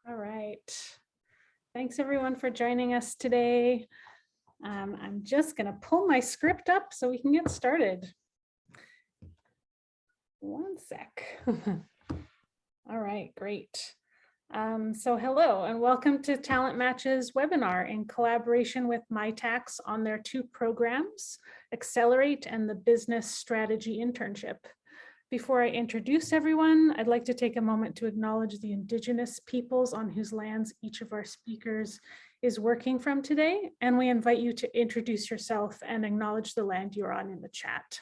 All right. Thanks everyone for joining us today. I'm just going to pull my script up so we can get started. One sec. All right, great. So hello and welcome to Talent Match's webinar in collaboration with Mitacs on their two programs, Accelerate and the Business Strategy Internship. Before I introduce everyone, I'd like to take a moment to acknowledge the Indigenous peoples on whose lands each of our speakers is working from today, and we invite you to introduce yourself and acknowledge the land you're on in the chat.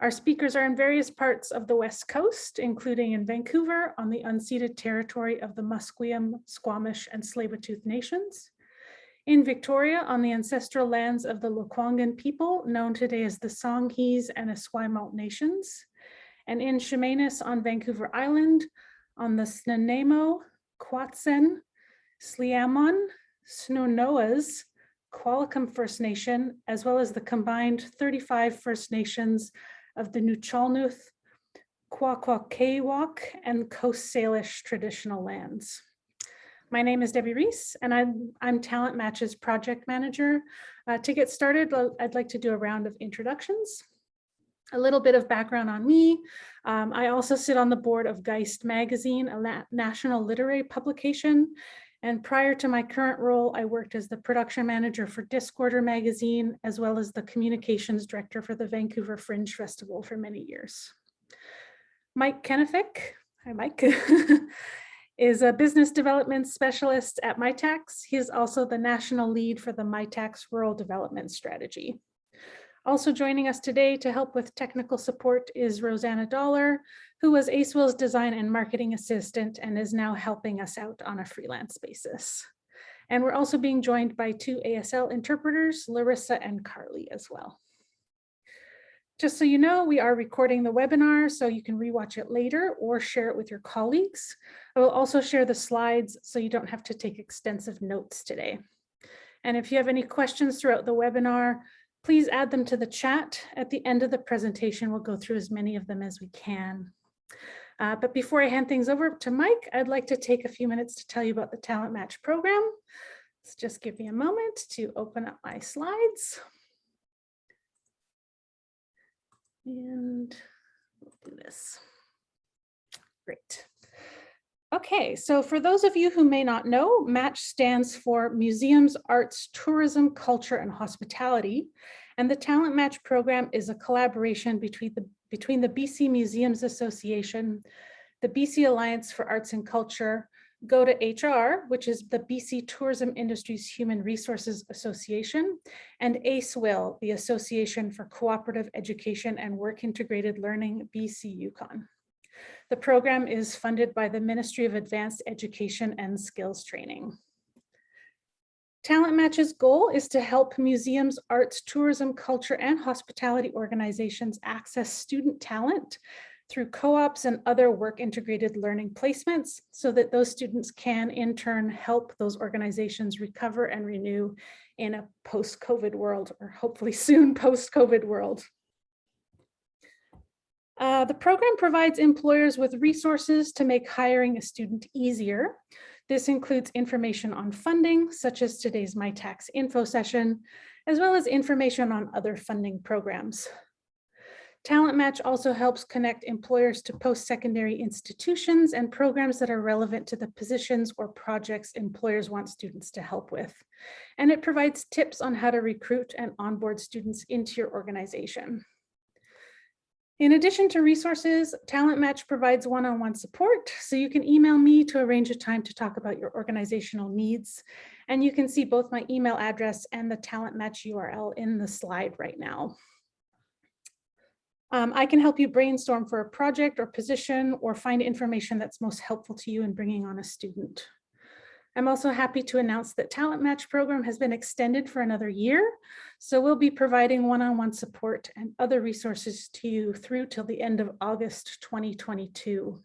Our speakers are in various parts of the West Coast, including in Vancouver on the unceded territory of the Musqueam, Squamish, and Tsleil-Waututh nations, in Victoria on the ancestral lands of the Lekwungen people, known today as the Songhees and Esquimalt nations, and in Chemainus on Vancouver Island, on the Snuneymuxw, Quatsin, Sliamon, Snownoas, Qualicum First Nation, as well as the combined 35 First Nations of the Nuchalnuth, Kwakwaka'wakw, and Coast Salish traditional lands. My name is Debbie Reese, and I'm Talent Match's project manager. To get started, I'd like to do a round of introductions. A little bit of background on me. I also sit on the board of Geist magazine, a national literary publication. And prior to my current role, I worked as the production manager for Discorder magazine, as well as the communications director for the Vancouver Fringe Festival for many years. Mike Kennefic, hi Mike, is a business development specialist at Mitacs. He is also the national lead for the Mitacs Rural Development Strategy. Also joining us today to help with technical support is Rosanna Dollar, who was ACE-WIL's design and marketing assistant and is now helping us out on a freelance basis. And we're also being joined by two ASL interpreters, Larissa and Carly as well. Just so you know, we are recording the webinar so you can rewatch it later or share it with your colleagues. I will also share the slides so you don't have to take extensive notes today. And if you have any questions throughout the webinar, please add them to the chat. At the end of the presentation, we'll go through as many of them as we can. But before I hand things over to Mike, I'd like to take a few minutes to tell you about the Talent Match program. Let's just give me a moment to open up my slides. And we'll do this. Great. Okay, so for those of you who may not know, MATCH stands for Museums, Arts, Tourism, Culture, and Hospitality. And the Talent Match program is a collaboration between the BC Museums Association, the BC Alliance for Arts and Culture, Go to HR, which is the BC Tourism Industry's Human Resources Association, and ACE-WIL, the Association for Cooperative Education and Work Integrated Learning, BC Yukon. The program is funded by the Ministry of Advanced Education and Skills Training. Talent Match's goal is to help museums, arts, tourism, culture, and hospitality organizations access student talent through co-ops and other work-integrated learning placements so that those students can in turn help those organizations recover and renew in a post-COVID world, or hopefully soon post-COVID world. The program provides employers with resources to make hiring a student easier. This includes information on funding, such as today's Mitacs info session, as well as information on other funding programs. Talent Match also helps connect employers to post-secondary institutions and programs that are relevant to the positions or projects employers want students to help with. And it provides tips on how to recruit and onboard students into your organization. In addition to resources, Talent Match provides one-on-one support, so you can email me to arrange a time to talk about your organizational needs. And you can see both my email address and the Talent Match URL in the slide right now. I can help you brainstorm for a project or position or find information that's most helpful to you in bringing on a student. I'm also happy to announce that Talent Match program has been extended for another year. So we'll be providing one-on-one support and other resources to you through till the end of August 2022.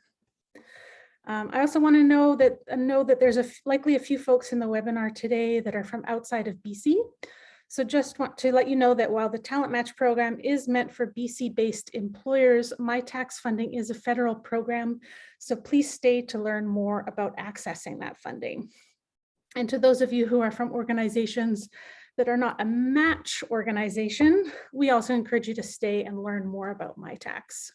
I also want to know that there's likely a few folks in the webinar today that are from outside of BC. So just want to let you know that while the Talent Match program is meant for BC-based employers, Mitacs funding is a federal program, so please stay to learn more about accessing that funding. And to those of you who are from organizations that are not a match organization, we also encourage you to stay and learn more about Mitacs.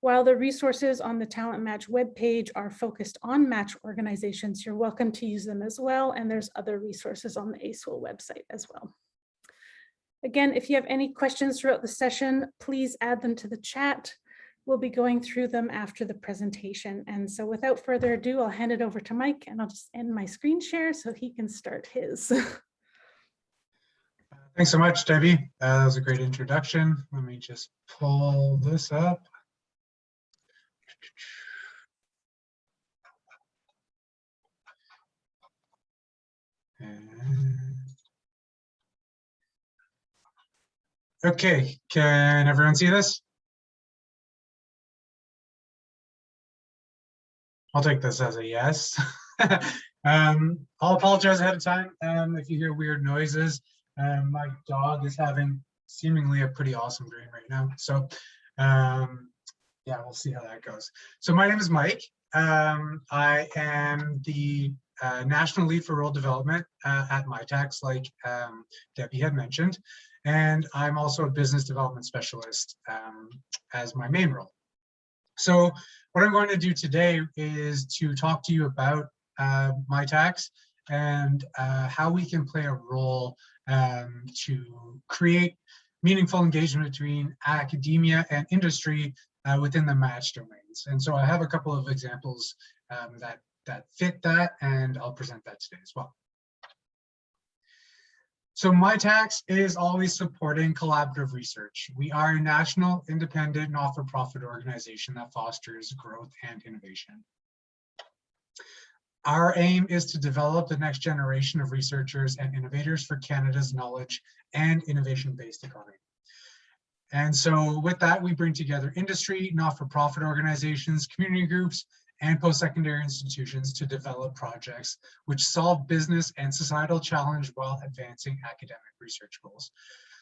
While the resources on the Talent Match webpage are focused on match organizations, you're welcome to use them as well. And there's other resources on the ACE-WIL website as well. Again, if you have any questions throughout the session, please add them to the chat. We'll be going through them after the presentation. And so without further ado, I'll hand it over to Mike and I'll just end my screen share so he can start his. Thanks so much, Debbie. That was a great introduction. Let me just pull this up. Okay, can everyone see this? I'll take this as a yes. I'll apologize ahead of time if you hear weird noises. My dog is having seemingly a pretty awesome dream right now. So yeah, we'll see how that goes. So my name is Mike. I am the National Lead for Rural Development at Mitacs, like Debbie had mentioned. And I'm also a Business Development Specialist as my main role. So what I'm going to do today is to talk to you about Mitacs and how we can play a role to create meaningful engagement between academia and industry within the match domains. And so I have a couple of examples that fit that, and I'll present that today as well. So Mitacs is always supporting collaborative research. We are a national, independent, not-for-profit organization that fosters growth and innovation. Our aim is to develop the next generation of researchers and innovators for Canada's knowledge and innovation-based economy. And so with that, we bring together industry, not-for-profit organizations, community groups, and post-secondary institutions to develop projects which solve business and societal challenge while advancing academic research goals.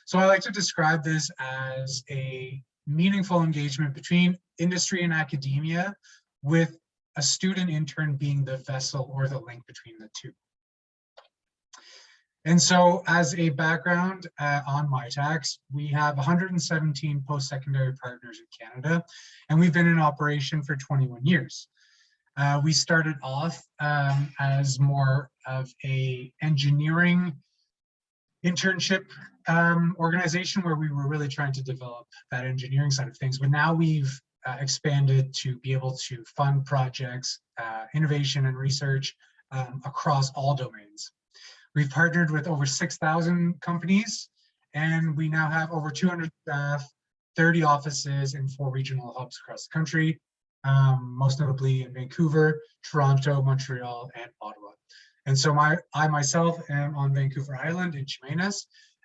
So I like to describe this as a meaningful engagement between industry and academia, with a student intern being the vessel or the link between the two. And so as a background on Mitacs, we have 117 post-secondary partners in Canada, and we've been in operation for 21 years. We started off as more of a engineering internship organization where we were really trying to develop that engineering side of things. But now we've expanded to be able to fund projects, innovation and research across all domains. We've partnered with over 6,000 companies, and we now have over 200 staff, 30 offices in 4 regional hubs across the country. Most notably in Vancouver, Toronto, Montreal, and Ottawa. And so I myself am on Vancouver Island in Chemainus.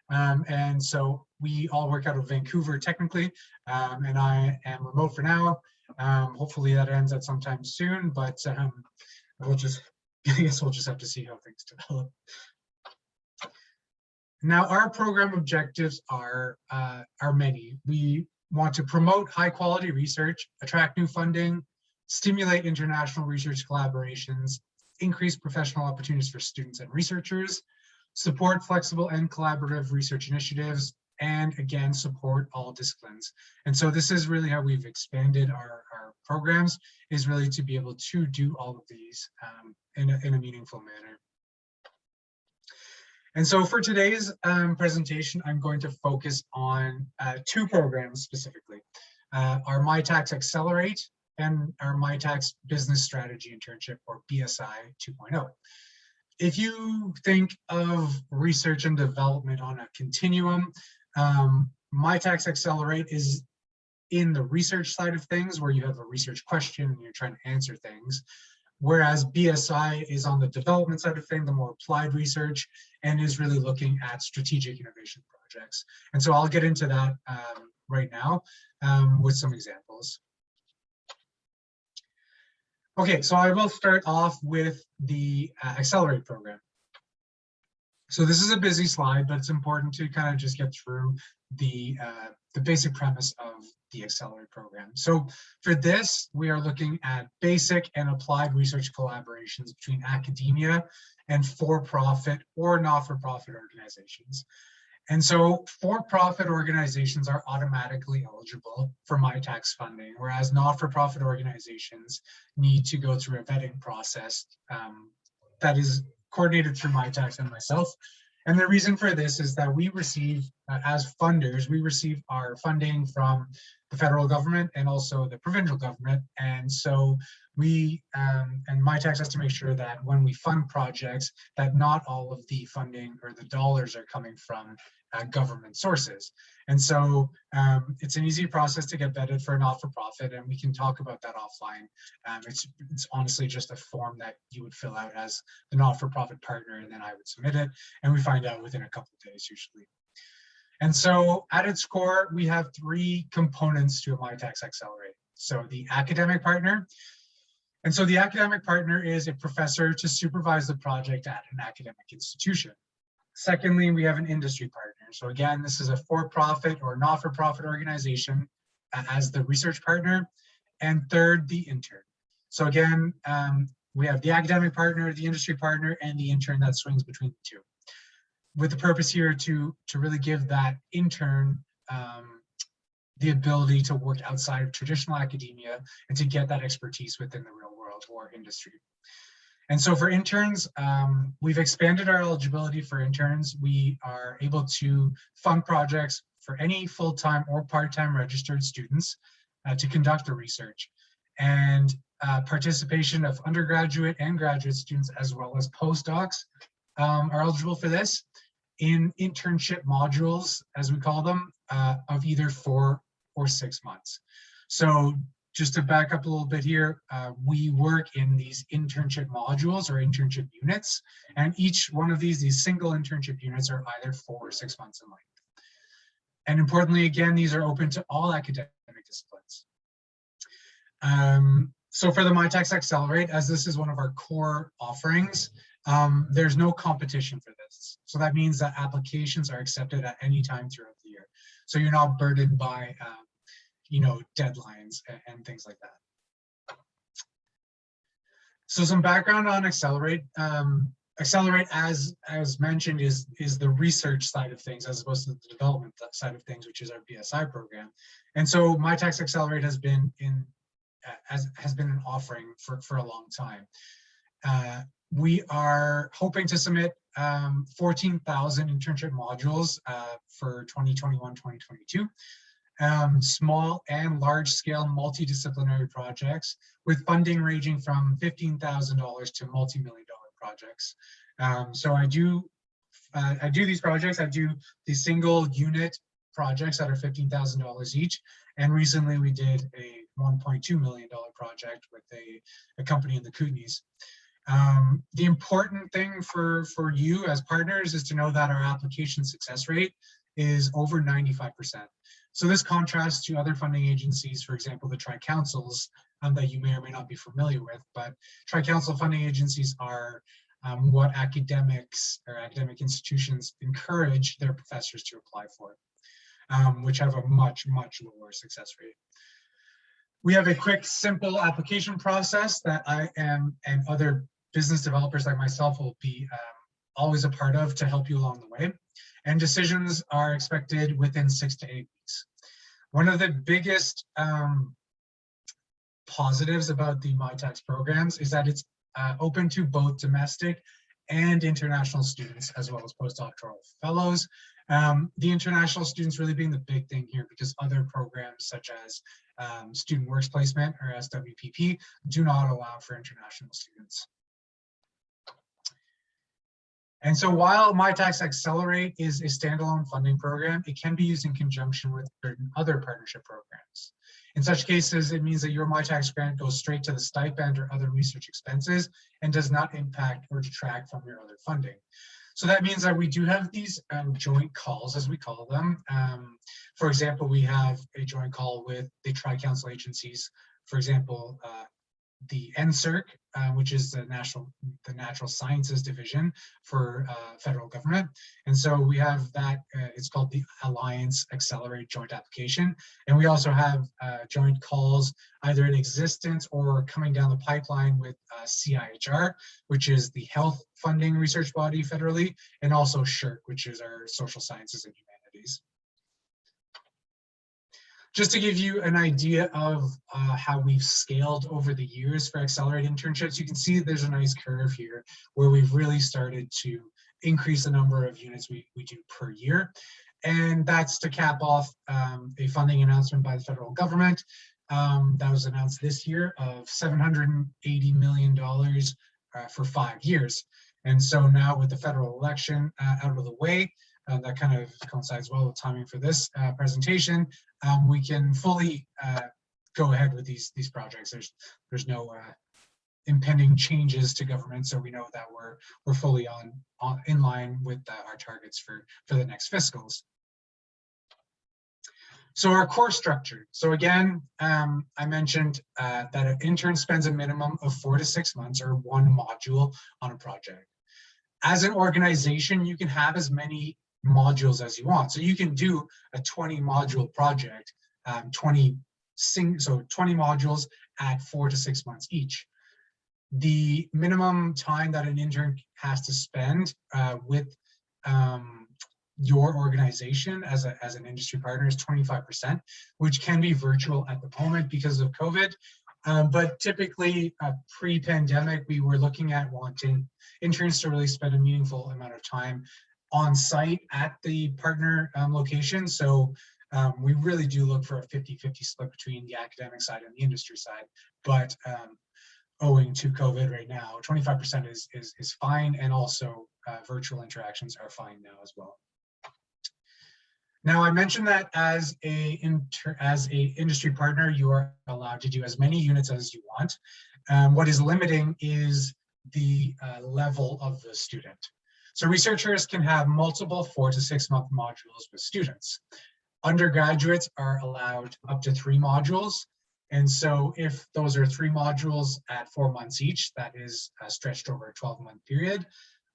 And so we all work out of Vancouver technically, and I am remote for now. Hopefully that ends at some time soon, but I guess we'll just have to see how things develop. Now, our program objectives are many. We want to promote high quality research, attract new funding, stimulate international research collaborations, increase professional opportunities for students and researchers, support flexible and collaborative research initiatives, and again, support all disciplines. And so this is really how we've expanded our programs, is really to be able to do all of these in a meaningful manner. And so for today's presentation, I'm going to focus on 2 programs specifically, our Mitacs Accelerate and our Mitacs Business Strategy Internship, or BSI 2.0. If you think of research and development on a continuum, Mitacs Accelerate is in the research side of things, where you have a research question and you're trying to answer things. Whereas BSI is on the development side of things, the more applied research, and is really looking at strategic innovation projects. And so I'll get into that right now with some examples. Okay, so I will start off with the Accelerate program. So this is a busy slide, but it's important to kind of just get through the basic premise of the Accelerate program. So for this, we are looking at basic and applied research collaborations between academia and for-profit or not-for-profit organizations. And so for-profit organizations are automatically eligible for Mitacs funding, whereas not-for-profit organizations need to go through a vetting process that is coordinated through Mitacs and myself. And the reason for this is that we receive, as funders, we receive our funding from the federal government and also the provincial government. And so we, and Mitacs has to make sure that when we fund projects, that not all of the funding or the dollars are coming from government sources. And so it's an easy process to get vetted for a not-for-profit, and we can talk about that offline. It's honestly just a form that you would fill out as the not-for-profit partner, and then I would submit it, and we find out within a couple of days usually. And so at its core, we have three components to a Mitacs Accelerate. So the academic partner. And so the academic partner is a professor to supervise the project at an academic institution. Secondly, we have an industry partner. So again, this is a for-profit or not-for-profit organization as the research partner. And third, the intern. So again, we have the academic partner, the industry partner, and the intern that swings between the two, with the purpose here to really give that intern the ability to work outside of traditional academia and to get that expertise within the real world or industry. And so for interns, we've expanded our eligibility for interns. We are able to fund projects for any full-time or part-time registered students to conduct the research. And participation of undergraduate and graduate students, as well as postdocs, are eligible for this in internship modules, as we call them, of either 4 or 6 months. So just to back up a little bit here, we work in these internship modules or internship units, and each one of these single internship units are either 4 or 6 months in length. And importantly, again, these are open to all academic disciplines. So for the Mitacs Accelerate, as this is one of our core offerings, there's no competition for this. So that means that applications are accepted at any time throughout the year. So you're not burdened by deadlines and things like that. So some background on Accelerate. Accelerate, as mentioned, is the research side of things as opposed to the development side of things, which is our BSI program. And so Mitacs Accelerate has been an offering for a long time. We are hoping to submit 14,000 internship modules for 2021-2022. Small and large scale multidisciplinary projects with funding ranging from $15,000 to multi-million-dollar projects. So I do these projects. I do these single unit projects that are $15,000 each. And recently we did a $1.2 million project with a company in the Kootenays. The important thing for you as partners is to know that our application success rate is over 95%. So this contrasts to other funding agencies, for example, the Tri-Councils that you may or may not be familiar with, but Tri-Council funding agencies are what academics or academic institutions encourage their professors to apply for, which have a much, much lower success rate. We have a quick, simple application process that I am and other business developers like myself will be always a part of to help you along the way. And decisions are expected within 6 to 8 weeks. One of the biggest positives about the Mitacs programs is that it's open to both domestic and international students, as well as postdoctoral fellows. The international students really being the big thing here, because other programs such as Student Works Placement or SWPP do not allow for international students. And so while Mitacs Accelerate is a standalone funding program, it can be used in conjunction with certain other partnership programs. In such cases, it means that your Mitacs grant goes straight to the stipend or other research expenses and does not impact or detract from your other funding. So that means that we do have these joint calls, as we call them. For example, we have a joint call with the Tri-Council agencies, for example, the NSERC, which is the Natural Sciences Division for federal government. And so we have that, it's called the Alliance Accelerate Joint Application. And we also have joint calls either in existence or coming down the pipeline with CIHR, which is the health funding research body federally, and also SSHRC, which is our social sciences and humanities. Just to give you an idea of how we've scaled over the years for Accelerate internships, you can see there's a nice curve here where we've really started to increase the number of units we do per year. And that's to cap off a funding announcement by the federal government that was announced this year of $780 million for 5 years. And so now with the federal election out of the way, that kind of coincides well with timing for this presentation. We can fully go ahead with these projects. There's no impending changes to government, so we know that we're fully in line with our targets for the next fiscals. So our course structure. So again, I mentioned that an intern spends a minimum of 4 to 6 months or 1 module on a project. As an organization, you can have as many modules as you want. So you can do a 20 module project, 20 modules at 4 to 6 months each. The minimum time that an intern has to spend with your organization as an industry partner is 25%, which can be virtual at the moment because of COVID. But typically pre-pandemic, we were looking at wanting interns to really spend a meaningful amount of time on site at the partner location. So we really do look for a 50-50 split between the academic side and the industry side. But owing to COVID right now, 25% is fine, and also virtual interactions are fine now as well. Now, I mentioned that as a industry partner, you are allowed to do as many units as you want. What is limiting is the level of the student. So researchers can have multiple 4 to 6 month modules with students. Undergraduates are allowed up to 3 modules. And so if those are 3 modules at 4 months each, that is stretched over a 12-month period.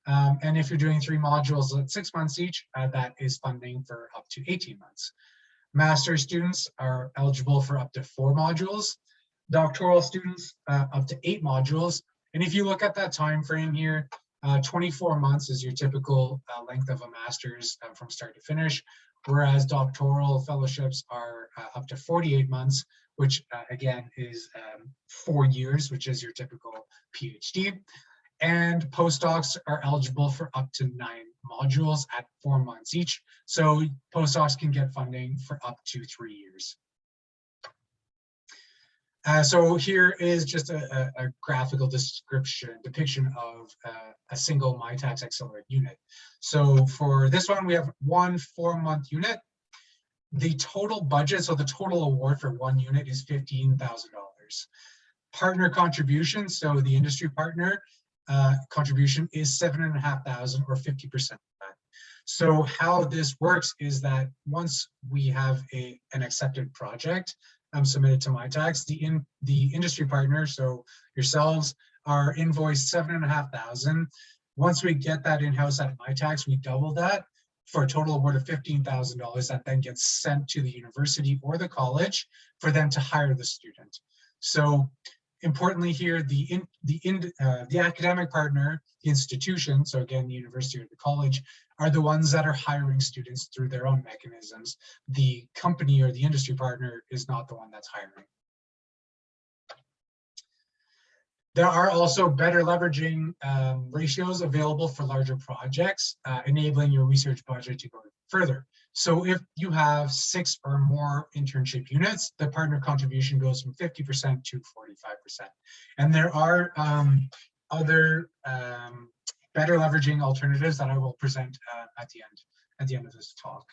And if you're doing 3 modules at 6 months each, that is funding for up to 18 months. Master's students are eligible for up to 4 modules. Doctoral students, up to 8 modules. And if you look at that time frame here, 24 months is your typical length of a master's from start to finish, whereas doctoral fellowships are up to 48 months, which again is 4 years, which is your typical PhD. And postdocs are eligible for up to 9 modules at 4 months each. So postdocs can get funding for up to 3 years. So here is just a graphical depiction of a single Mitacs Accelerate unit. So for this one, we have 1 4-month unit. The total budget, so the total award for 1 unit is $15,000. Partner contribution, so the industry partner contribution is $7,500 or 50% of that. So how this works is that once we have an accepted project submitted to Mitacs, the industry partner, so yourselves, are invoiced $7,500. Once we get that in-house at Mitacs, we double that for a total award of $15,000 that then gets sent to the university or the college for them to hire the student. So importantly here, the academic partner, the institution, so again, the university or the college, are the ones that are hiring students through their own mechanisms. The company or the industry partner is not the one that's hiring. There are also better leveraging ratios available for larger projects, enabling your research budget to go further. So if you have 6 or more internship units, the partner contribution goes from 50% to 45%. And there are other better leveraging alternatives that I will present at the end of this talk.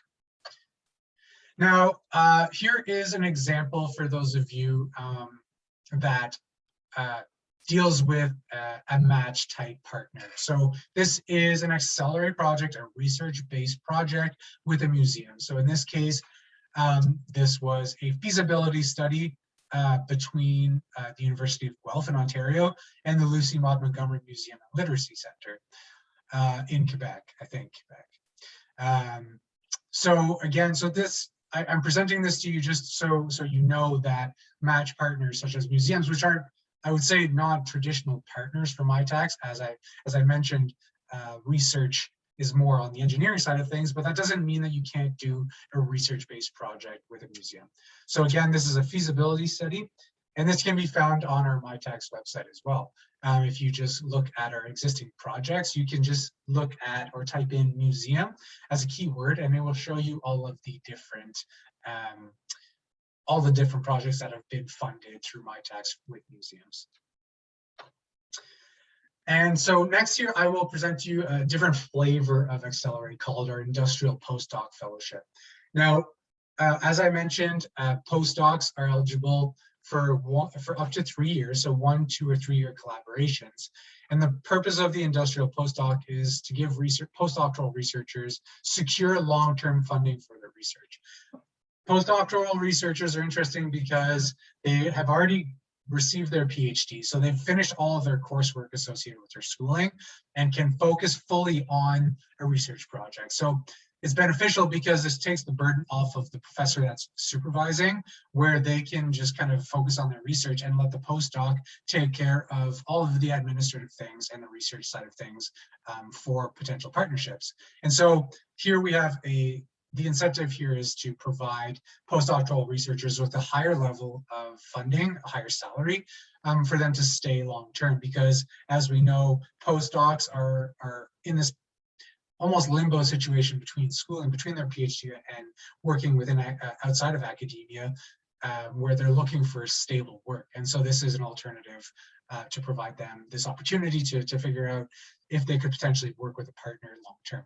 Now, here is an example for those of you that deals with a match type partner. So this is an Accelerate project, a research-based project with a museum. So in this case, this was a feasibility study between the University of Guelph in Ontario and the Lucy Maud Montgomery Museum and Literacy Center in Quebec, I think, Quebec. So again, I'm presenting this to you just so you know that match partners such as museums, which are, I would say, non-traditional partners for Mitacs. As I mentioned, research is more on the engineering side of things, but that doesn't mean that you can't do a research-based project with a museum. So again, this is a feasibility study, and this can be found on our Mitacs website as well. If you just look at our existing projects, you can just look at or type in museum as a keyword, and it will show you all of the different projects that have been funded through Mitacs with museums. And so next year, I will present to you a different flavor of Accelerate called our Industrial Postdoc Fellowship. Now, as I mentioned, postdocs are eligible for up to 3 years, so 1, 2, or 3 year collaborations. And the purpose of the industrial postdoc is to give postdoctoral researchers secure long-term funding for their research. Postdoctoral researchers are interesting because they have already received their PhD, so they've finished all of their coursework associated with their schooling and can focus fully on a research project. So it's beneficial because this takes the burden off of the professor that's supervising, where they can just kind of focus on their research and let the postdoc take care of all of the administrative things and the research side of things for potential partnerships. And so here we have the incentive here is to provide postdoctoral researchers with a higher level of funding, a higher salary, for them to stay long-term, because as we know, postdocs are in this almost limbo situation between school and between their PhD and working within outside of academia, where they're looking for stable work. And so this is an alternative to provide them this opportunity to figure out if they could potentially work with a partner long-term.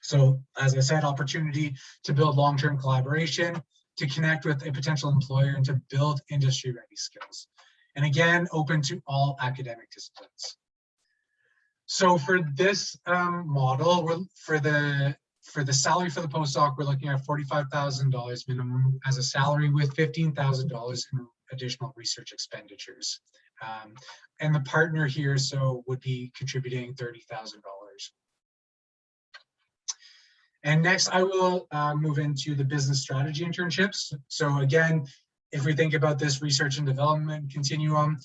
So as I said, opportunity to build long-term collaboration, to connect with a potential employer, and to build industry-ready skills. And again, open to all academic disciplines. So for this model, for the salary for the postdoc, we're looking at $45,000 minimum as a salary with $15,000 in additional research expenditures. And the partner here would be contributing $30,000. And next, I will move into the business strategy internships. So again, if we think about this research and development continuum,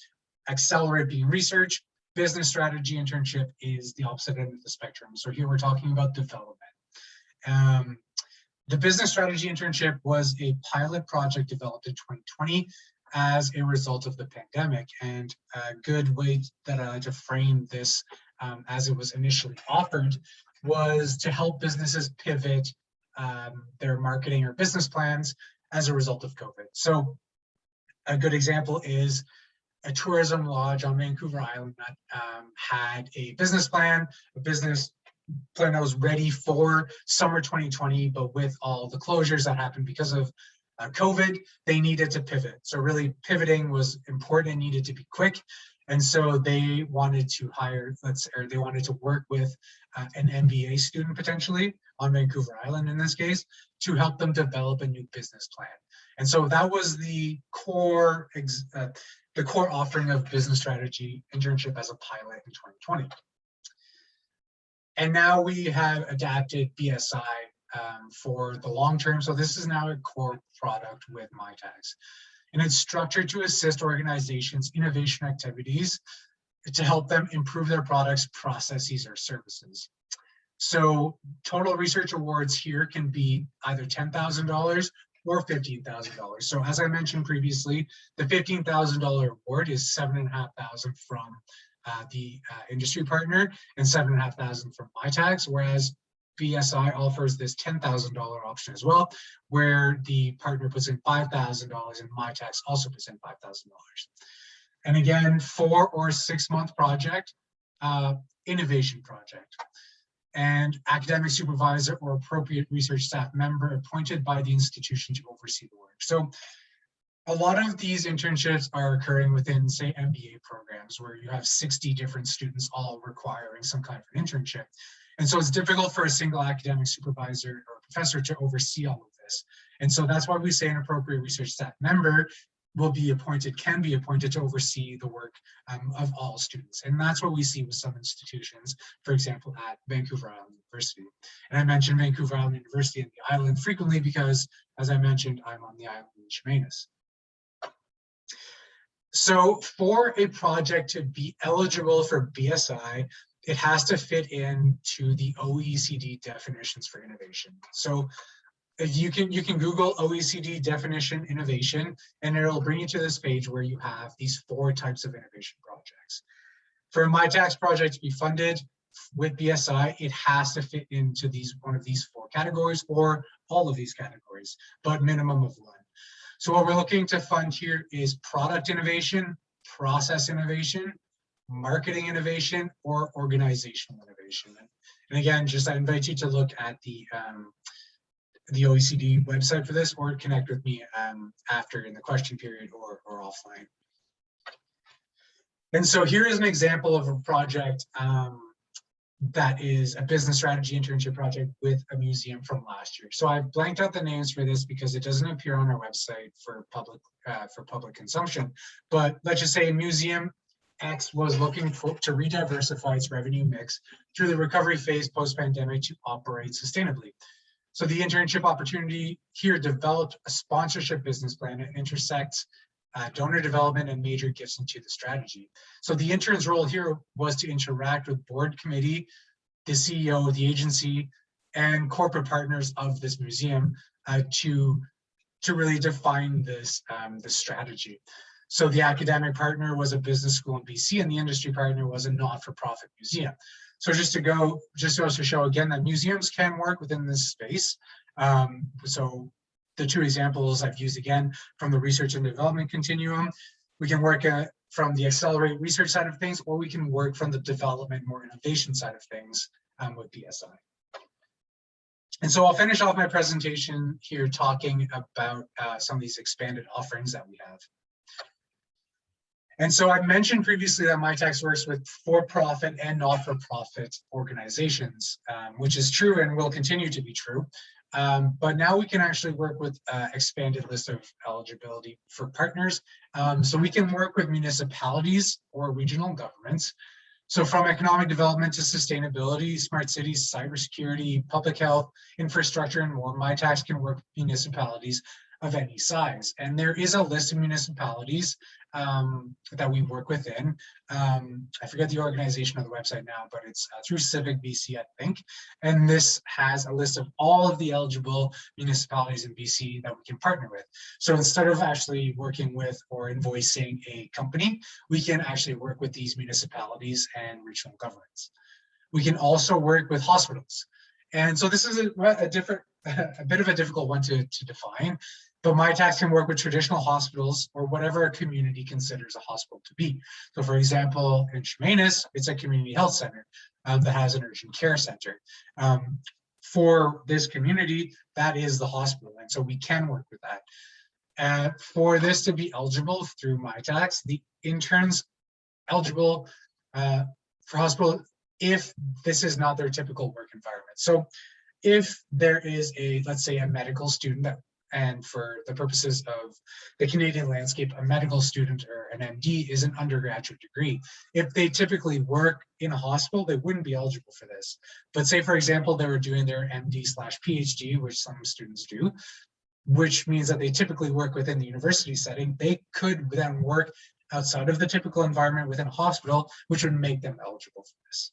Accelerate being research, business strategy internship is the opposite end of the spectrum. So here we're talking about development. The business strategy internship was a pilot project developed in 2020 as a result of the pandemic. And a good way that I like to frame this as it was initially offered was to help businesses pivot their marketing or business plans as a result of COVID. So a good example is a tourism lodge on Vancouver Island that had a business plan that was ready for summer 2020, but with all the closures that happened because of COVID, they needed to pivot. So really pivoting was important and needed to be quick. And so they wanted to they wanted to work with an MBA student potentially on Vancouver Island in this case to help them develop a new business plan. And so that was the core offering of business strategy internship as a pilot in 2020. And now we have adapted BSI for the long term. So this is now a core product with Mitacs. And it's structured to assist organizations' innovation activities to help them improve their products, processes, or services. So total research awards here can be either $10,000 or $15,000. So as I mentioned previously, the $15,000 award is $7,500 from the industry partner and $7,500 from Mitacs, whereas BSI offers this $10,000 option as well, where the partner puts in $5,000 and Mitacs also puts in $5,000. And again, 4 or 6 month project, innovation project, and academic supervisor or appropriate research staff member appointed by the institution to oversee the work. So a lot of these internships are occurring within, say, MBA programs where you have 60 different students all requiring some kind of an internship. And so it's difficult for a single academic supervisor or professor to oversee all of this. And so that's why we say an appropriate research staff member will be appointed, can be appointed to oversee the work of all students. And that's what we see with some institutions, for example, at Vancouver Island University. And I mentioned Vancouver Island University and the island frequently because, as I mentioned, I'm on the island in Chemainus. So for a project to be eligible for BSI, it has to fit into the OECD definitions for innovation. So if you can Google OECD definition innovation, and it'll bring you to this page where you have these 4 types of innovation projects. For a Mitacs project to be funded with BSI, it has to fit into one of these 4 categories or all of these categories, but minimum of 1. So what we're looking to fund here is product innovation, process innovation, marketing innovation, or organizational innovation. And again, just I invite you to look at the OECD website for this, or connect with me after in the question period or offline. And so here is an example of a project that is a business strategy internship project with a museum from last year. So I've blanked out the names for this because it doesn't appear on our website for public consumption. But let's just say Museum X was looking to re-diversify its revenue mix through the recovery phase post-pandemic to operate sustainably. So the internship opportunity here developed a sponsorship business plan that intersects donor development and major gifts into the strategy. So the intern's role here was to interact with board committee, the CEO of the agency, and corporate partners of this museum to really define this strategy. So the academic partner was a business school in BC, and the industry partner was a not-for-profit museum. So just to also show again that museums can work within this space. So the 2 examples I've used again from the research and development continuum, we can work from the Accelerate research side of things, or we can work from the development or innovation side of things with BSI. And so I'll finish off my presentation here talking about some of these expanded offerings that we have. And so I mentioned previously that Mitacs works with for-profit and not-for-profit organizations, which is true and will continue to be true. But now we can actually work with expanded list of eligibility for partners. So we can work with municipalities or regional governments. So from economic development to sustainability, smart cities, cybersecurity, public health, infrastructure, and more, Mitacs can work with municipalities of any size. And there is a list of municipalities that we work within. I forget the organization of the website now, but it's through Civic BC, I think. And this has a list of all of the eligible municipalities in BC that we can partner with. So instead of actually working with or invoicing a company, we can actually work with these municipalities and regional governments. We can also work with hospitals. And so this is a bit of a difficult one to define. But Mitacs can work with traditional hospitals or whatever a community considers a hospital to be. So for example, in Chemainus, it's a community health center that has an urgent care center. For this community, that is the hospital. And so we can work with that. For this to be eligible through Mitacs, the interns eligible for hospital if this is not their typical work environment. So if there is let's say a medical student that, and for the purposes of the Canadian landscape, a medical student or an MD is an undergraduate degree. If they typically work in a hospital, they wouldn't be eligible for this. But say, for example, they were doing their MD/PhD, which some students do, which means that they typically work within the university setting. They could then work outside of the typical environment within a hospital, which would make them eligible for this.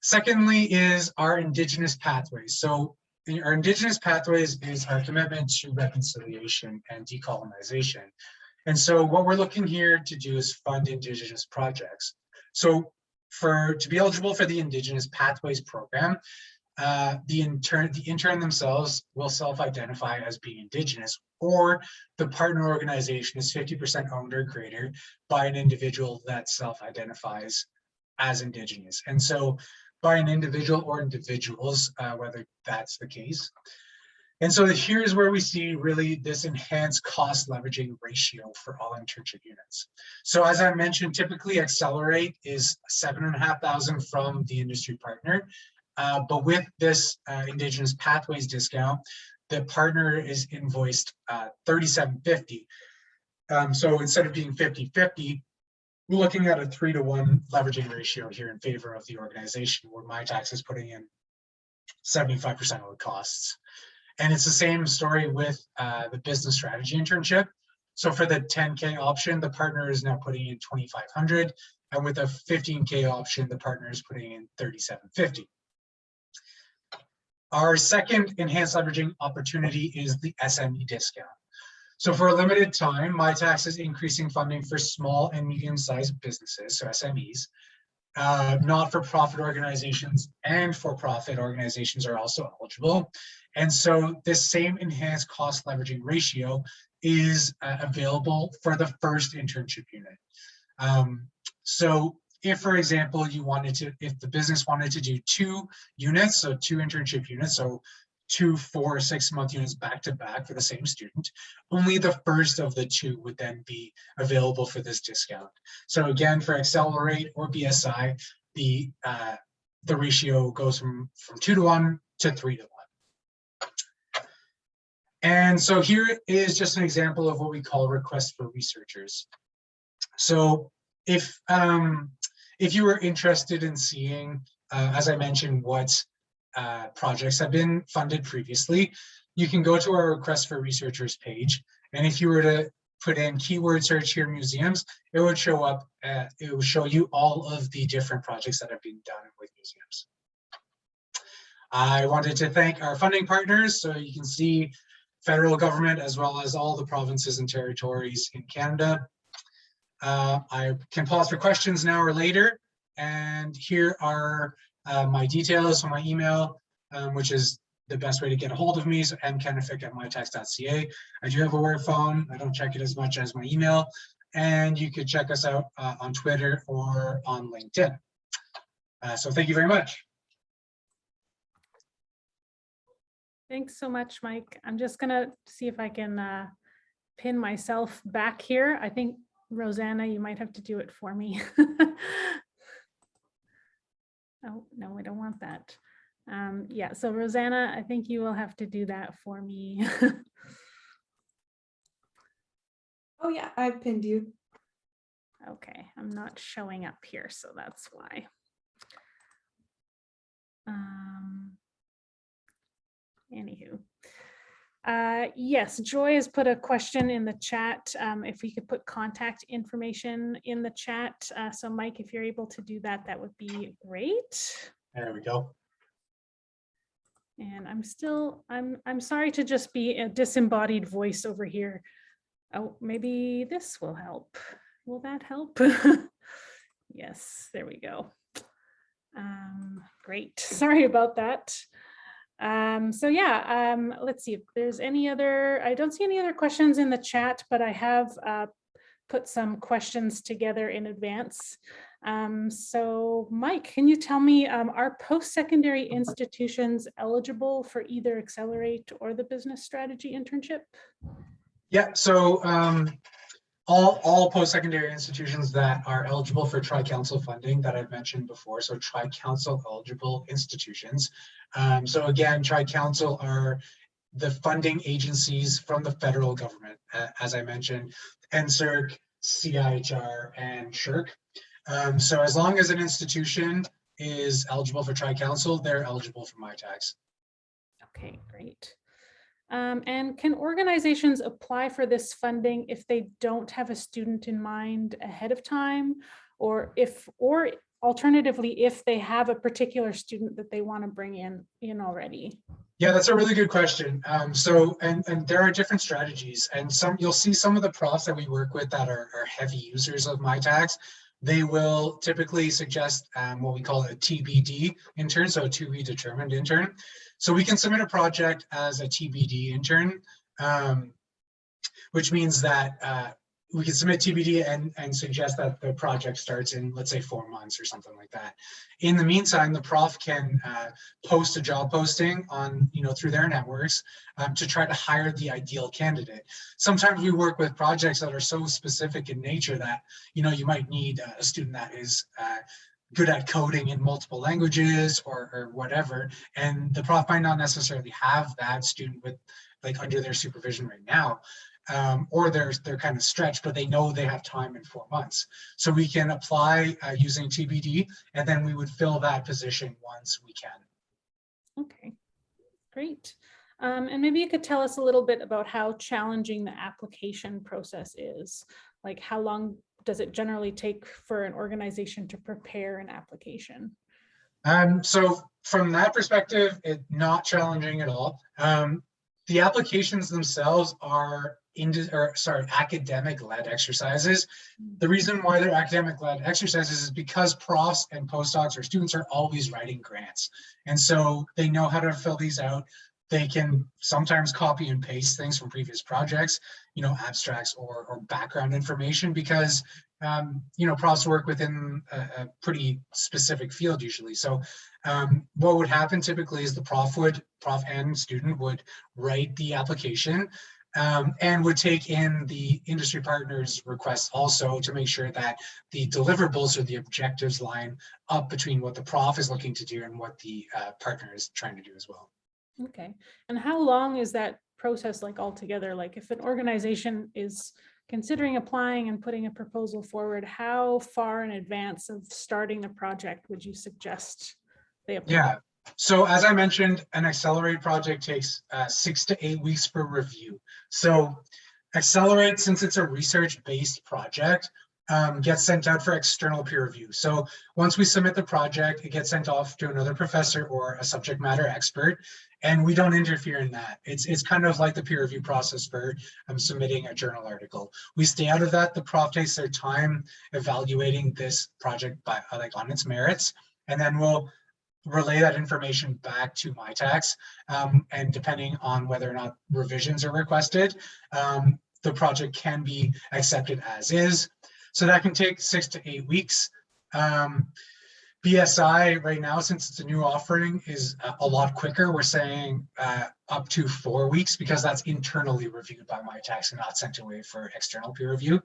Secondly is our Indigenous Pathways. So our Indigenous Pathways is our commitment to reconciliation and decolonization. And so what we're looking here to do is fund Indigenous projects. So to be eligible for the Indigenous Pathways program, the intern themselves will self-identify as being Indigenous, or the partner organization is 50% owned or greater by an individual that self-identifies as Indigenous. And so by an individual or individuals, whether that's the case. And so here's where we see really this enhanced cost leveraging ratio for all internship units. So as I mentioned, typically Accelerate is $7,500 from the industry partner. But with this Indigenous Pathways discount, the partner is invoiced $37.50. So instead of being 50-50, we're looking at a 3-to-1 leveraging ratio here in favor of the organization, where Mitacs is putting in 75% of the costs. And it's the same story with the business strategy internship. So for the 10K option, the partner is now putting in 2,500, and with a 15K option, the partner is putting in 37.50. Our second enhanced leveraging opportunity is the SME discount. So for a limited time, Mitacs is increasing funding for small and medium-sized businesses, so SMEs. Not-for-profit organizations and for-profit organizations are also eligible. And so this same enhanced cost leveraging ratio is available for the first internship unit. So if, for example, if the business wanted to do 2 units, so 2 internship units, so 2 4- or 6-month units back to back for the same student, only the first of the 2 would then be available for this discount. So again, for Accelerate or BSI, the ratio goes from 2-to-1 to 3-to-1. And so here is just an example of what we call requests for researchers. So if you were interested in seeing, as I mentioned, what projects have been funded previously, you can go to our request for researchers page. And if you were to put in keyword search here, museums, it would show up, it will show you all of the different projects that have been done with museums. I wanted to thank our funding partners. So you can see federal government, as well as all the provinces and territories in Canada. I can pause for questions now or later. And here are my details on my email, which is the best way to get a hold of me. So mkennefick@mitacs.ca. I do have a work phone. I don't check it as much as my email. And you could check us out on Twitter or on LinkedIn. So thank you very much. Thanks so much, Mike. I'm just gonna see if I can pin myself back here. I think, Rosanna, you might have to do it for me. Oh, no, we don't want that. Yeah, so Rosanna, I think you will have to do that for me. Oh yeah, I've pinned you. Okay, I'm not showing up here, so that's why. Anywho. Yes, Joy has put a question in the chat. If we could put contact information in the chat. So Mike, if you're able to do that, that would be great. There we go. And I'm sorry to just be a disembodied voice over here. Oh, maybe this will help. Will that help? Yes, there we go. Great. Sorry about that. So yeah, let's see if there's any other, I don't see any other questions in the chat, but I have put some questions together in advance. So Mike, can you tell me, are post-secondary institutions eligible for either Accelerate or the Business Strategy Internship? Yeah, so all post-secondary institutions that are eligible for Tri-Council funding that I've mentioned before, so Tri-Council eligible institutions. So again, Tri-Council are the funding agencies from the federal government, as I mentioned, NSERC, CIHR, and SHRC. So as long as an institution is eligible for Tri-Council, they're eligible for Mitacs. Okay, great. And can organizations apply for this funding if they don't have a student in mind ahead of time, or alternatively, if they have a particular student that they want to bring in already? Yeah, that's a really good question. So there are different strategies, and you'll see some of the profs that we work with that are heavy users of Mitacs. They will typically suggest what we call a TBD intern, so a to be determined intern. So we can submit a project as a TBD intern, which means that we can submit TBD and suggest that the project starts in, let's say, 4 months or something like that. In the meantime, the prof can post a job posting on, through their networks to try to hire the ideal candidate. Sometimes we work with projects that are so specific in nature that, you might need a student that is good at coding in multiple languages or whatever, and the prof might not necessarily have that student with like under their supervision right now, or they're kind of stretched, but they know they have time in 4 months. So we can apply using TBD, and then we would fill that position once we can. Okay, great. And maybe you could tell us a little bit about how challenging the application process is. Like, how long does it generally take for an organization to prepare an application? So from that perspective, it's not challenging at all. The applications themselves are academic-led exercises. The reason why they're academic-led exercises is because profs and postdocs or students are always writing grants. And so they know how to fill these out. They can sometimes copy and paste things from previous projects, abstracts or background information, because profs work within a pretty specific field usually. So what would happen typically is the prof and student would write the application and would take in the industry partners' requests also to make sure that the deliverables or the objectives line up between what the prof is looking to do and what the partner is trying to do as well. Okay, and how long is that process like altogether? Like, if an organization is considering applying and putting a proposal forward, how far in advance of starting the project would you suggest they apply? Yeah, so as I mentioned, an Accelerate project takes 6 to 8 weeks for review. So Accelerate, since it's a research-based project, gets sent out for external peer review. So once we submit the project, it gets sent off to another professor or a subject matter expert, and we don't interfere in that. It's kind of like the peer review process for submitting a journal article. We stay out of that. The prof takes their time evaluating this project by on its merits, and then we'll relay that information back to Mitacs, and depending on whether or not revisions are requested, the project can be accepted as is. So that can take 6 to 8 weeks. BSI right now, since it's a new offering, is a lot quicker. We're saying up to 4 weeks, because that's internally reviewed by Mitacs and not sent away for external peer review.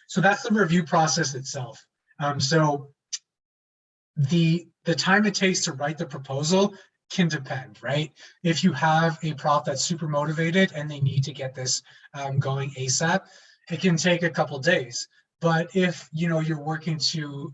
So that's the review process itself. So the time it takes to write the proposal can depend, right? If you have a prof that's super motivated and they need to get this going ASAP, it can take a couple days. But if you're working to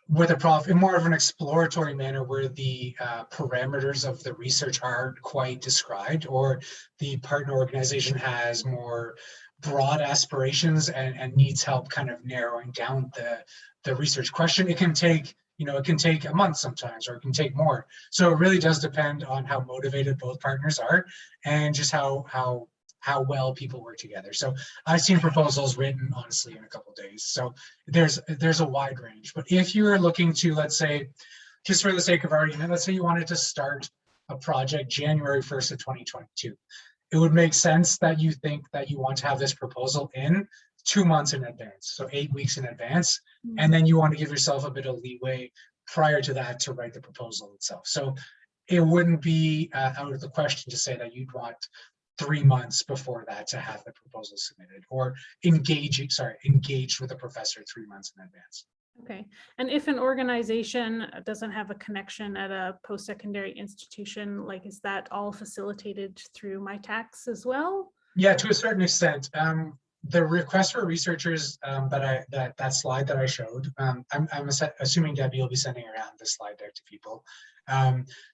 with a prof in more of an exploratory manner, where the parameters of the research aren't quite described, or the partner organization has more broad aspirations and needs help kind of narrowing down the research question, it can take a month sometimes, or it can take more. So it really does depend on how motivated both partners are and just how well people work together. So I've seen proposals written honestly in a couple of days. So there's a wide range. But if you are looking to, let's say, just for the sake of argument, let's say you wanted to start a project January 1st of 2022, it would make sense that you think that you want to have this proposal in 2 months in advance, so 8 weeks in advance, and then you want to give yourself a bit of leeway prior to that to write the proposal itself. So it wouldn't be out of the question to say that you'd want 3 months before that to have the proposal submitted, or engaged with a professor 3 months in advance. Okay, and if an organization doesn't have a connection at a post-secondary institution, like, is that all facilitated through Mitacs as well? Yeah, to a certain extent. The request for researchers that slide that I showed, I'm assuming Debbie will be sending around this slide deck to people.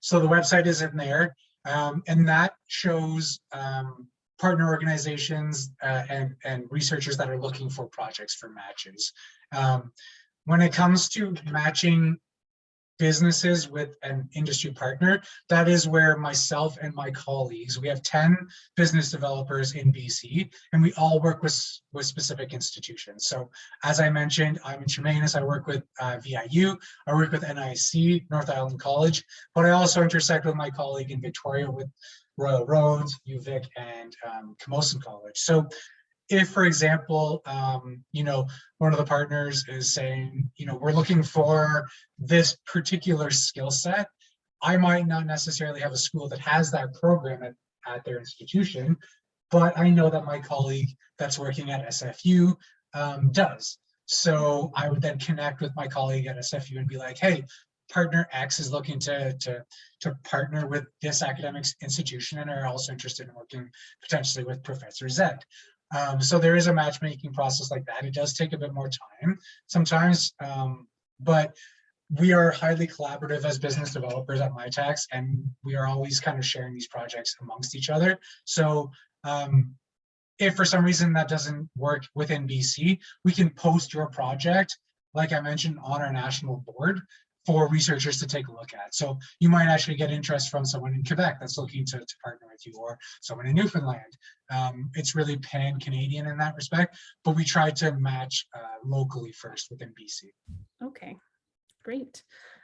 So the website is in there, and that shows partner organizations and researchers that are looking for projects for matches. When it comes to matching businesses with an industry partner, that is where myself and my colleagues, we have 10 business developers in BC, and we all work with specific institutions. So as I mentioned, I'm in Chemainus, I work with VIU, I work with NIC, North Island College, but I also intersect with my colleague in Victoria with Royal Roads, UVic, and Camosun College. So if, for example, one of the partners is saying, we're looking for this particular skill set, I might not necessarily have a school that has that program at their institution, but I know that my colleague that's working at SFU does. So I would then connect with my colleague at SFU and be like, hey, partner X is looking to partner with this academic institution and are also interested in working potentially with Professor Z. So there is a matchmaking process like that. It does take a bit more time sometimes, but we are highly collaborative as business developers at Mitacs, and we are always kind of sharing these projects amongst each other. So if for some reason that doesn't work within BC, we can post your project, like I mentioned, on our national board for researchers to take a look at. So you might actually get interest from someone in Quebec that's looking to partner with you, or someone in Newfoundland. It's really pan-Canadian in that respect, but we try to match locally first within BC. Okay, great.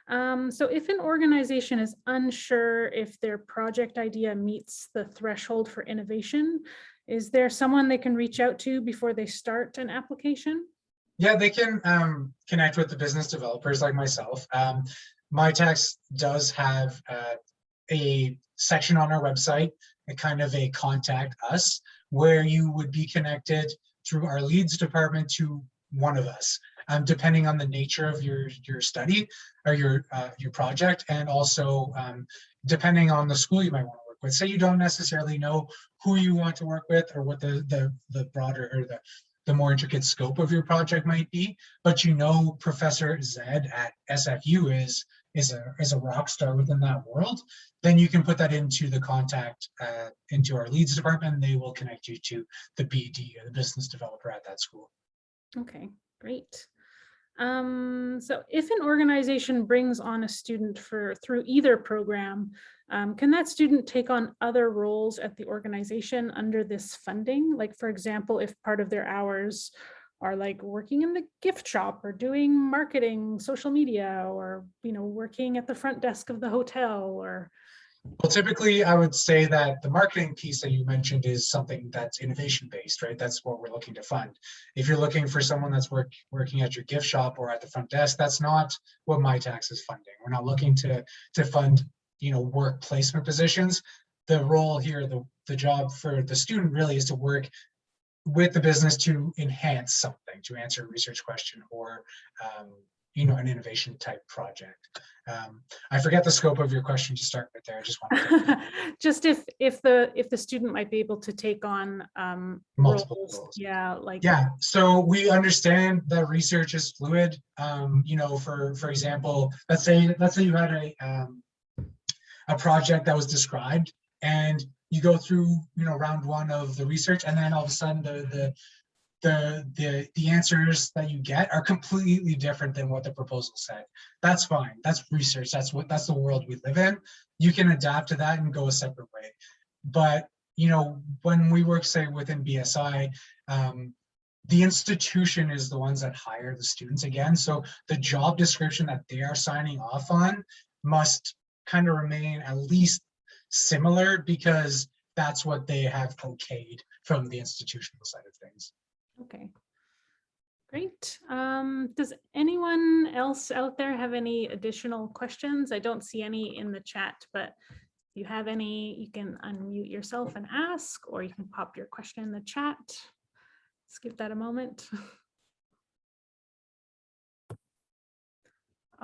So if an organization is unsure if their project idea meets the threshold for innovation, is there someone they can reach out to before they start an application? Yeah, they can connect with the business developers like myself. Mitacs does have a section on our website, a kind of a contact us, where you would be connected through our leads department to one of us, depending on the nature of your study or your project, and also depending on the school you might want to work with. Say you don't necessarily know who you want to work with or what the broader or the more intricate scope of your project might be, but you know Professor Z at SFU is a rock star within that world, then you can put that into the contact into our leads department, and they will connect you to the BD or the business developer at that school. Okay, great. So if an organization brings on a student through either program, can that student take on other roles at the organization under this funding? Like, for example, if part of their hours are like working in the gift shop or doing marketing, social media, or, working at the front desk of the hotel, or Well, typically, I would say that the marketing piece that you mentioned is something that's innovation-based, right? That's what we're looking to fund. If you're looking for someone that's working at your gift shop or at the front desk, that's not what Mitacs is funding. We're not looking to fund, work placement positions. The role here, the job for the student really is to work with the business to enhance something, to answer a research question or an innovation type project. I forget the scope of your question to start with there. I just wanted to just if the student might be able to take on multiple roles. Yeah, so we understand that research is fluid. For example, let's say you had a project that was described, and you go through round one of the research, and then all of a sudden the answers that you get are completely different than what the proposal said. That's fine. That's research. That's the world we live in. You can adapt to that and go a separate way. But when we work, say, within BSI, the institution is the ones that hire the students again. So the job description that they are signing off on must kind of remain at least similar, because that's what they have okayed from the institutional side of things. Okay, great. Does anyone else out there have any additional questions? I don't see any in the chat, but if you have any, you can unmute yourself and ask, or you can pop your question in the chat. Let's give that a moment.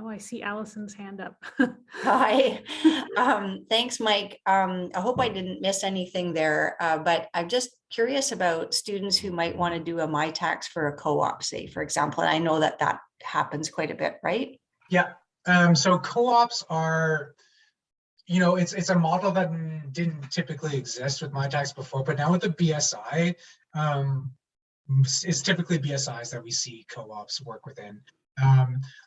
Oh, I see Allison's hand up. Hi, thanks, Mike. I hope I didn't miss anything there, but I'm just curious about students who might want to do a Mitacs for a co-op, say, for example, and I know that happens quite a bit, right? Yeah, so co-ops are, it's a model that didn't typically exist with Mitacs before, but now with the BSI, it's typically BSIs that we see co-ops work within.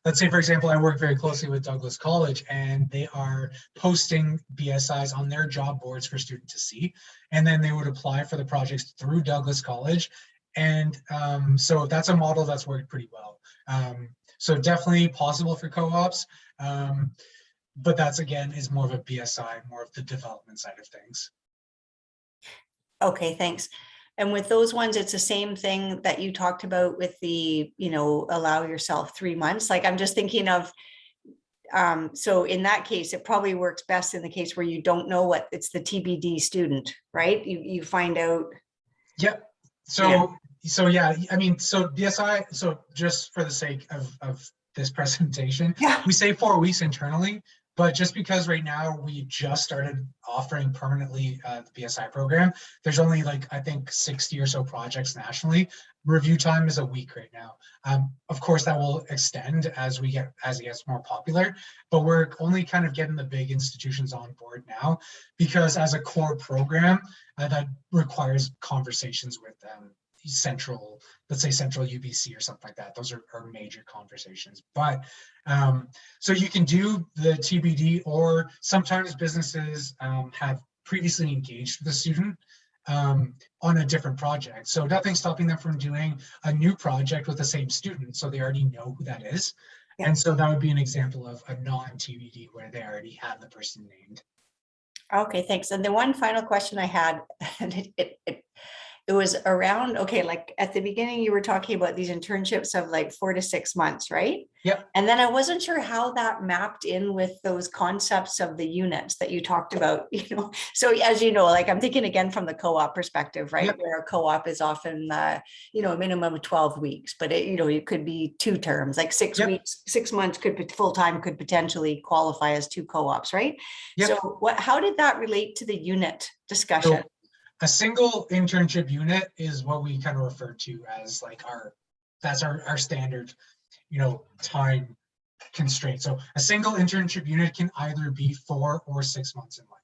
Let's say, for example, I work very closely with Douglas College, and they are posting BSIs on their job boards for students to see, and then they would apply for the projects through Douglas College. And so that's a model that's worked pretty well. So definitely possible for co-ops, but that's, again, is more of a BSI, more of the development side of things. Okay, thanks. And with those ones, it's the same thing that you talked about with the, allow yourself 3 months. Like, I'm just thinking of, so in that case, it probably works best in the case where you don't know what it's the TBD student, right? You find out. Yep. So So yeah, I mean, so BSI, so just for the sake of this presentation, Yeah. we say 4 weeks internally, but just because right now we just started offering permanently the BSI program, there's only like, I think 60 or so projects nationally. Review time is a week right now. Of course, that will extend as it gets more popular, but we're only kind of getting the big institutions on board now, because as a core program, that requires conversations with central, let's say central UBC or something like that. Those are major conversations. But so you can do the TBD, or sometimes businesses have previously engaged with a student on a different project. So nothing's stopping them from doing a new project with the same student, so they already know who that is. Yeah. And so that would be an example of a non-TBD where they already have the person named. Okay, thanks. And the one final question I had, and it was around, okay, like at the beginning, you were talking about these internships of like 4 to 6 months, right? Yep. And then I wasn't sure how that mapped in with those concepts of the units that you talked about, you know. So as you know, like I'm thinking again from the co-op perspective, right? Yep. Where a co-op is often, you know, a minimum of 12 weeks, but it, you know, it could be 2 terms, like 6 Yep. weeks, 6 months could be full-time, could potentially qualify as 2 co-ops, right? Yep. So how did that relate to the unit discussion? So a single internship unit is what we kind of refer to as like that's our standard, you know, time constraint. So a single internship unit can either be 4 or 6 months in length.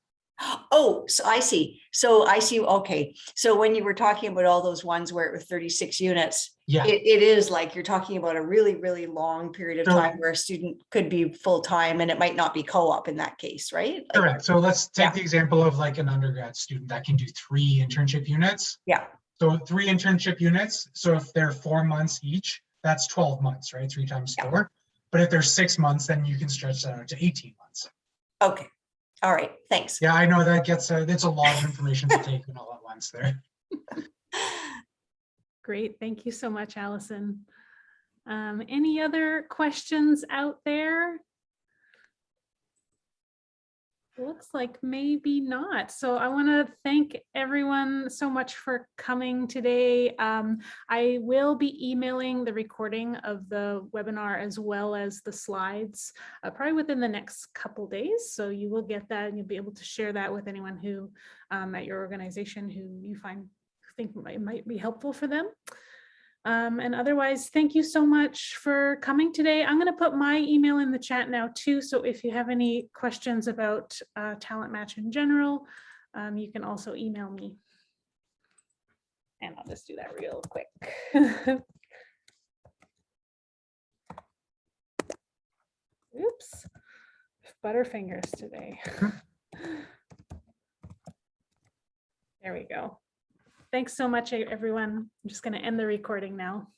Oh, so I see. So I see. Okay. So when you were talking about all those ones where it was 36 units, Yeah. it is like you're talking about a really, really long period of So- time where a student could be full-time and it might not be co-op in that case, right? Like, Correct. So let's take Yeah. the example of like an undergrad student that can do 3 internship units. yeah. So 3 internship units. So if they're 4 months each, that's 12 months, right? 3 times Yeah. 4. But if there's 6 months, then you can stretch that out to 18 months. Okay. All right. Thanks. Yeah, I know that gets it's a lot of information to take in all at once there. Great. Thank you so much, Allison. Any other questions out there? Looks like maybe not. So I want to thank everyone so much for coming today. I will be emailing the recording of the webinar as well as the slides probably within the next couple days. So you will get that and you'll be able to share that with anyone who at your organization who you think it might be helpful for them. And otherwise, thank you so much for coming today. I'm going to put my email in the chat now too. So if you have any questions about Talent Match in general, you can also email me. And I'll just do that real quick. Oops, butterfingers today. There we go. Thanks so much, everyone. I'm just going to end the recording now.